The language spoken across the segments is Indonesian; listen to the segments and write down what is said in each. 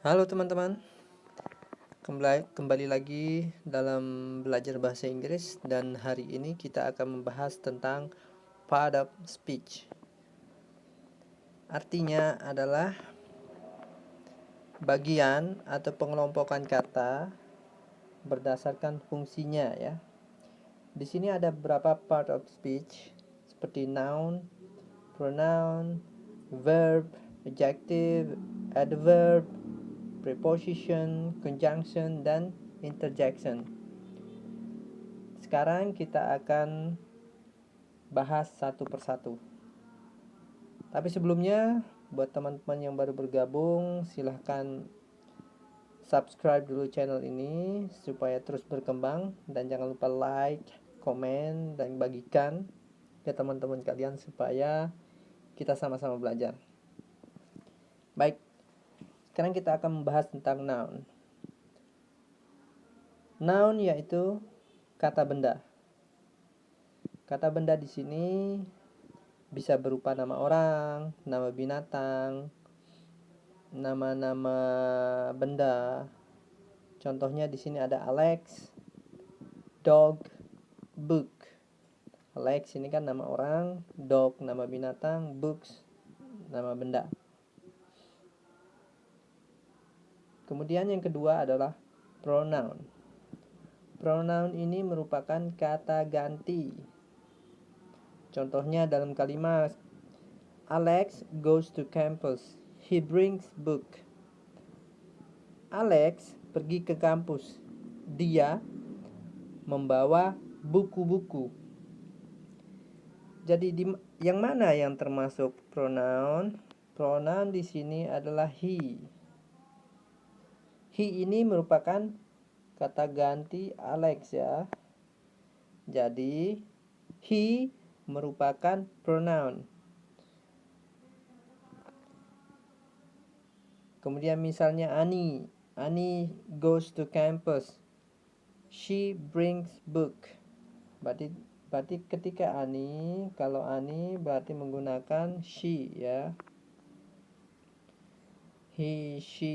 Halo teman-teman, kembali lagi dalam belajar bahasa Inggris, dan hari ini kita akan membahas tentang part of speech. Artinya adalah bagian atau pengelompokan kata berdasarkan fungsinya ya. Di sini ada beberapa part of speech seperti noun, pronoun, verb, adjective, adverb, preposition, conjunction, dan interjection. Sekarang kita akan bahas satu persatu. Tapi sebelumnya, buat teman-teman yang baru bergabung, silahkan subscribe dulu channel ini supaya terus berkembang, dan jangan lupa like, komen, dan bagikan ke teman-teman kalian supaya kita sama-sama belajar. Baik, sekarang kita akan membahas tentang noun. Noun yaitu kata benda. Kata benda di sini bisa berupa nama orang, nama binatang, nama-nama benda. Contohnya di sini ada Alex, dog, book. Alex ini kan nama orang, dog nama binatang, books nama benda. Kemudian yang kedua adalah pronoun. Pronoun ini merupakan kata ganti. Contohnya dalam kalimat Alex goes to campus. He brings book. Alex pergi ke kampus. Dia membawa buku-buku. Jadi yang mana yang termasuk pronoun? Pronoun di sini adalah he. He ini merupakan kata ganti Alex ya. Jadi he merupakan pronoun. Kemudian misalnya Annie goes to campus. She brings book. Berarti ketika kalau Annie berarti menggunakan she ya. He, she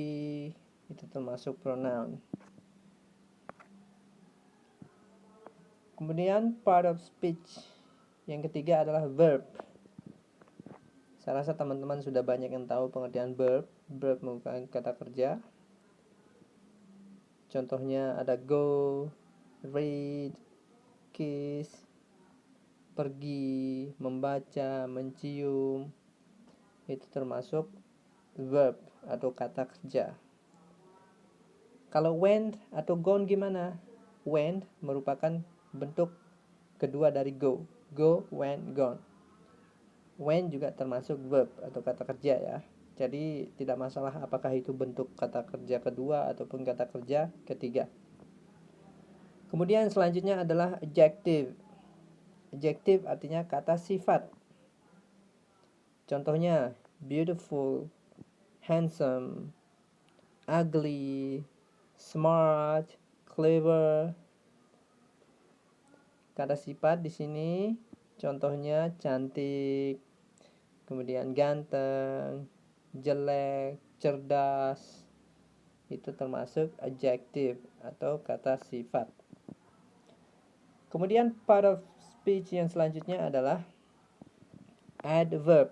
itu termasuk pronoun. Kemudian part of speech yang ketiga adalah verb. Saya rasa teman-teman sudah banyak yang tahu pengertian verb. Verb merupakan kata kerja. Contohnya ada go, read, kiss, pergi, membaca, mencium. Itu termasuk verb atau kata kerja. Kalau went atau gone gimana? Went merupakan bentuk kedua dari go. Go, went, gone. Went juga termasuk verb atau kata kerja ya. Jadi tidak masalah apakah itu bentuk kata kerja kedua ataupun kata kerja ketiga. Kemudian selanjutnya adalah adjective. Adjective artinya kata sifat. Contohnya beautiful, handsome, ugly, smart, clever. Kata sifat di sini contohnya cantik, kemudian ganteng, jelek, cerdas. Itu termasuk adjective atau kata sifat. Kemudian part of speech yang selanjutnya adalah adverb.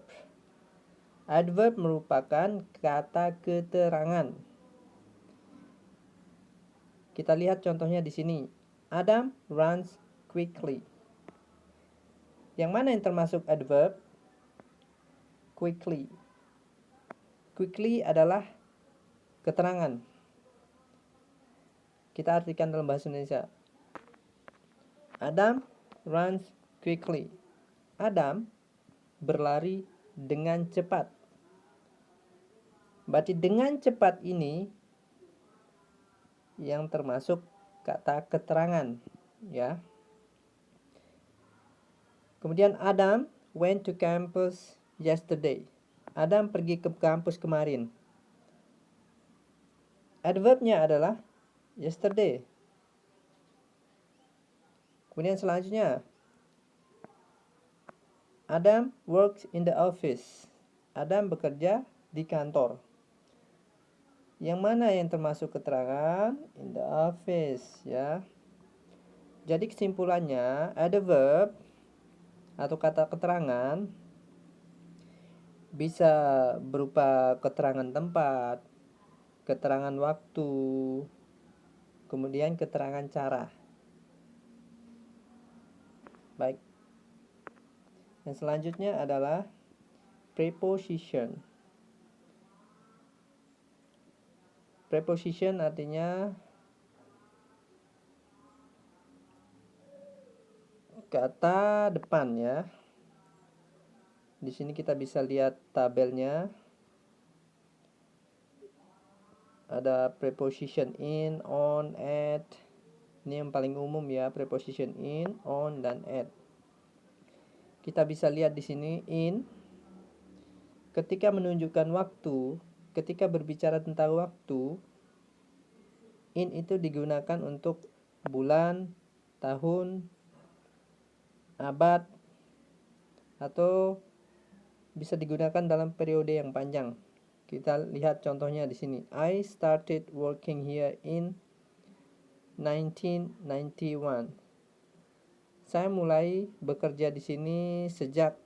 Adverb merupakan kata keterangan. Kita lihat contohnya di sini. Adam runs quickly. Yang mana yang termasuk adverb? Quickly. Quickly adalah keterangan. Kita artikan dalam bahasa Indonesia. Adam runs quickly. Adam berlari dengan cepat. Berarti dengan cepat ini yang termasuk kata keterangan, ya. Kemudian Adam went to campus yesterday. Adam pergi ke kampus kemarin. Adverbnya adalah yesterday. Kemudian selanjutnya Adam works in the office. Adam bekerja di kantor. Yang mana yang termasuk keterangan? In the office, ya. Jadi kesimpulannya, ada verb atau kata keterangan bisa berupa keterangan tempat, keterangan waktu, kemudian keterangan cara. Baik. Yang selanjutnya adalah preposition. Preposition artinya kata depan, ya. Di sini kita bisa lihat tabelnya. Ada preposition in, on, at. Ini yang paling umum ya, preposition in, on, dan at. Kita bisa lihat di sini in ketika menunjukkan waktu, ketika berbicara tentang waktu, in itu digunakan untuk bulan, tahun, abad, atau bisa digunakan dalam periode yang panjang. Kita lihat contohnya di sini. I started working here in 1991. Saya mulai bekerja di sini sejak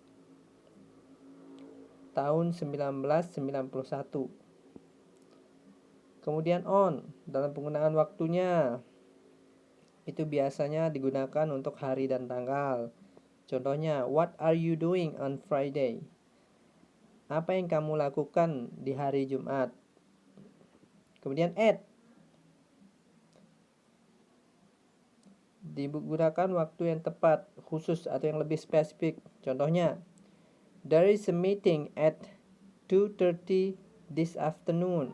tahun 1991. Kemudian on, dalam penggunaan waktunya, itu biasanya digunakan untuk hari dan tanggal. Contohnya, what are you doing on Friday? Apa yang kamu lakukan di hari Jumat? Kemudian at, digunakan waktu yang tepat, khusus atau yang lebih spesifik. Contohnya, there is a meeting at 2:30 this afternoon.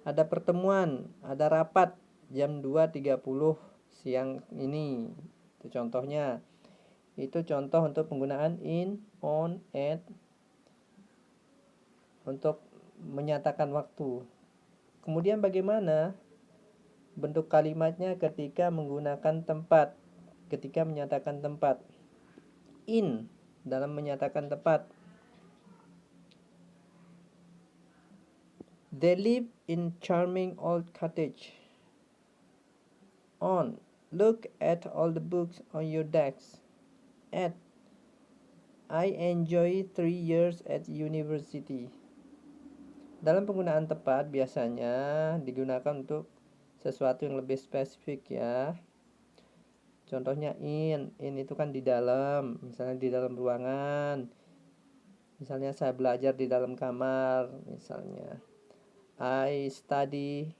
Ada pertemuan, ada rapat jam 2:30 siang ini. Itu contohnya. Itu contoh untuk penggunaan in, on, at untuk menyatakan waktu. Kemudian bagaimana bentuk kalimatnya ketika menggunakan tempat, ketika menyatakan tempat? In dalam menyatakan tempat. They live in charming old cottage. On, look at all the books on your desk. At, I enjoy 3 years at university. Dalam penggunaan tepat biasanya digunakan untuk sesuatu yang lebih spesifik, ya. Contohnya in itu kan di dalam, misalnya di dalam ruangan. Misalnya saya belajar di dalam kamar, misalnya. I study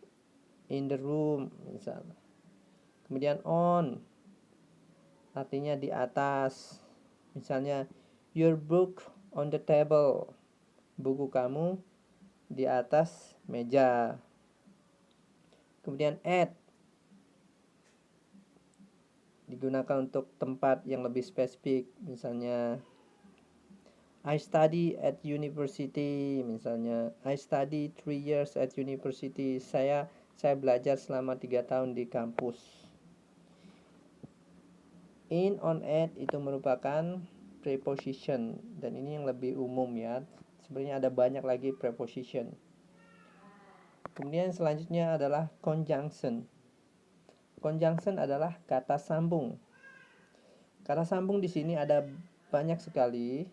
in the room, misalnya. Kemudian on artinya di atas. Misalnya your book on the table. Buku kamu di atas meja. Kemudian at digunakan untuk tempat yang lebih spesifik. Misalnya I study at university, misalnya I study 3 years at university. Saya belajar selama 3 tahun di kampus. In, on, at itu merupakan preposition, dan ini yang lebih umum, ya. Sebenarnya ada banyak lagi preposition. Kemudian selanjutnya adalah conjunction. Conjunction adalah kata sambung. Kata sambung di sini ada banyak sekali,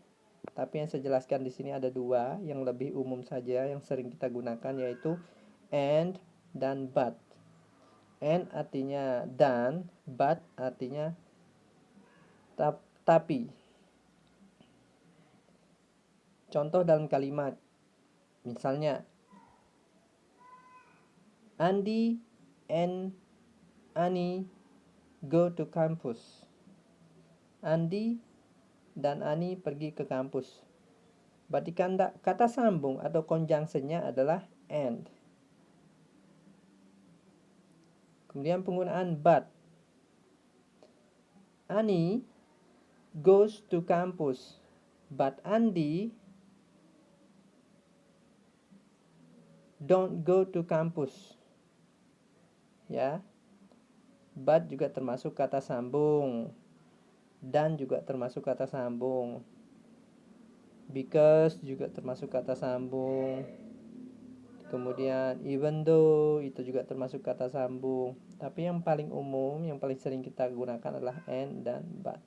tapi yang saya jelaskan di sini ada 2 yang lebih umum saja yang sering kita gunakan, yaitu and dan but. And artinya dan, but artinya tapi. Contoh dalam kalimat, misalnya Andy and Annie go to campus. Andy dan Annie pergi ke kampus. Berarti kata sambung atau conjunction-nya adalah and. Kemudian penggunaan but. Annie goes to campus, but Andy don't go to campus. Ya. But juga termasuk kata sambung. Dan juga termasuk kata sambung. Because juga termasuk kata sambung. Kemudian even though itu juga termasuk kata sambung. Tapi yang paling umum, yang paling sering kita gunakan adalah and dan but.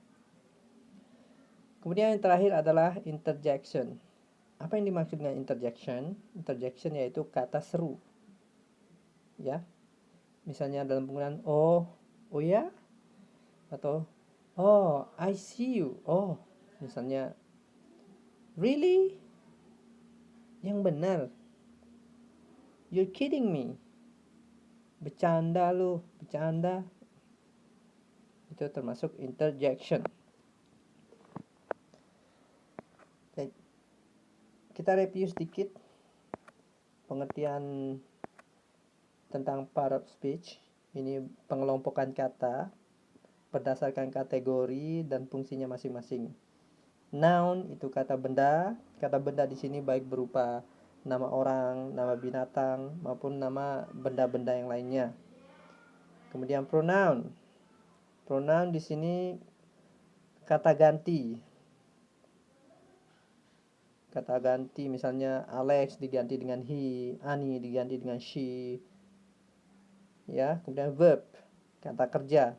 Kemudian yang terakhir adalah interjection. Apa yang dimaksud dengan interjection? Interjection yaitu kata seru. Ya. Misalnya dalam penggunaan oh ya, atau oh I see you. Oh, misalnya really? Yang benar. You're kidding me. Bercanda lu, bercanda. Itu termasuk interjection. Baik. Kita review sedikit pengertian tentang part of speech. Ini pengelompokan kata berdasarkan kategori dan fungsinya masing-masing. Noun itu kata benda. Kata benda di sini baik berupa nama orang, nama binatang maupun nama benda-benda yang lainnya. Kemudian pronoun. Pronoun di sini kata ganti. Kata ganti misalnya Alex diganti dengan he, Ani diganti dengan she. Ya, kemudian verb, kata kerja.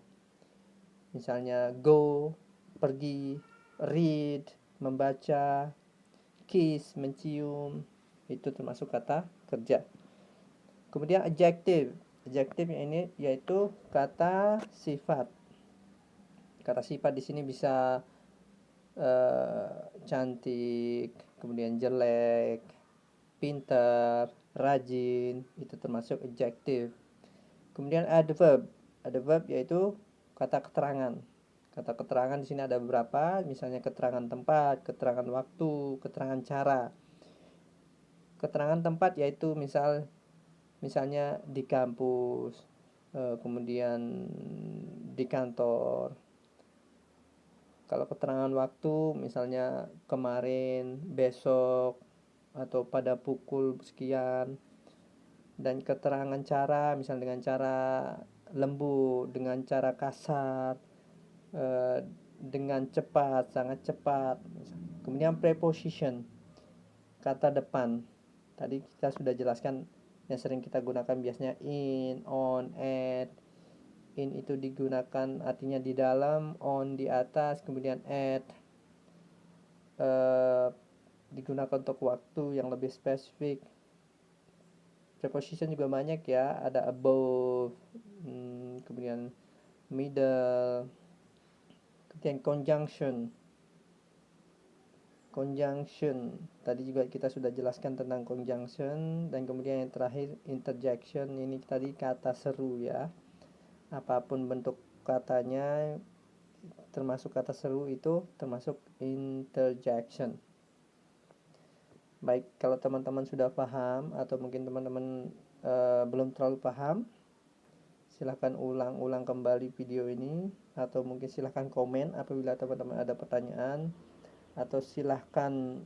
Misalnya go, pergi, read, membaca, kiss, mencium, itu termasuk kata kerja. Kemudian adjective. Adjective ini yaitu kata sifat. Kata sifat di sini bisa cantik, kemudian jelek, pintar, rajin, itu termasuk adjective. Kemudian adverb. Adverb yaitu kata keterangan. Kata keterangan di sini ada beberapa, misalnya keterangan tempat, keterangan waktu, keterangan cara. Keterangan tempat yaitu misalnya di kampus, kemudian di kantor. Kalau keterangan waktu misalnya kemarin, besok, atau pada pukul sekian. Dan keterangan cara misalnya dengan cara lembut, dengan cara kasar, dengan cepat, sangat cepat. Kemudian preposition, kata depan. Tadi kita sudah jelaskan yang sering kita gunakan biasanya in, on, at. In itu digunakan artinya di dalam, on di atas, kemudian at digunakan untuk waktu yang lebih spesifik. Preposition juga banyak ya, ada above, kemudian middle, kemudian conjunction. Tadi juga kita sudah jelaskan tentang conjunction. Dan kemudian yang terakhir interjection, ini tadi kata seru ya. Apapun bentuk katanya termasuk kata seru itu termasuk interjection. Baik, kalau teman-teman sudah paham atau mungkin teman-teman belum terlalu paham, silahkan ulang-ulang kembali video ini, atau mungkin silahkan komen apabila teman-teman ada pertanyaan, atau silahkan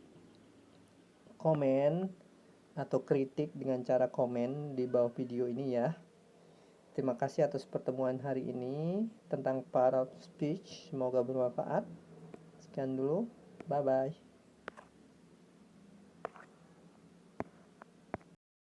komen atau kritik dengan cara komen di bawah video ini ya. Terima kasih atas pertemuan hari ini tentang part of speech. Semoga bermanfaat. Sekian dulu. Bye bye.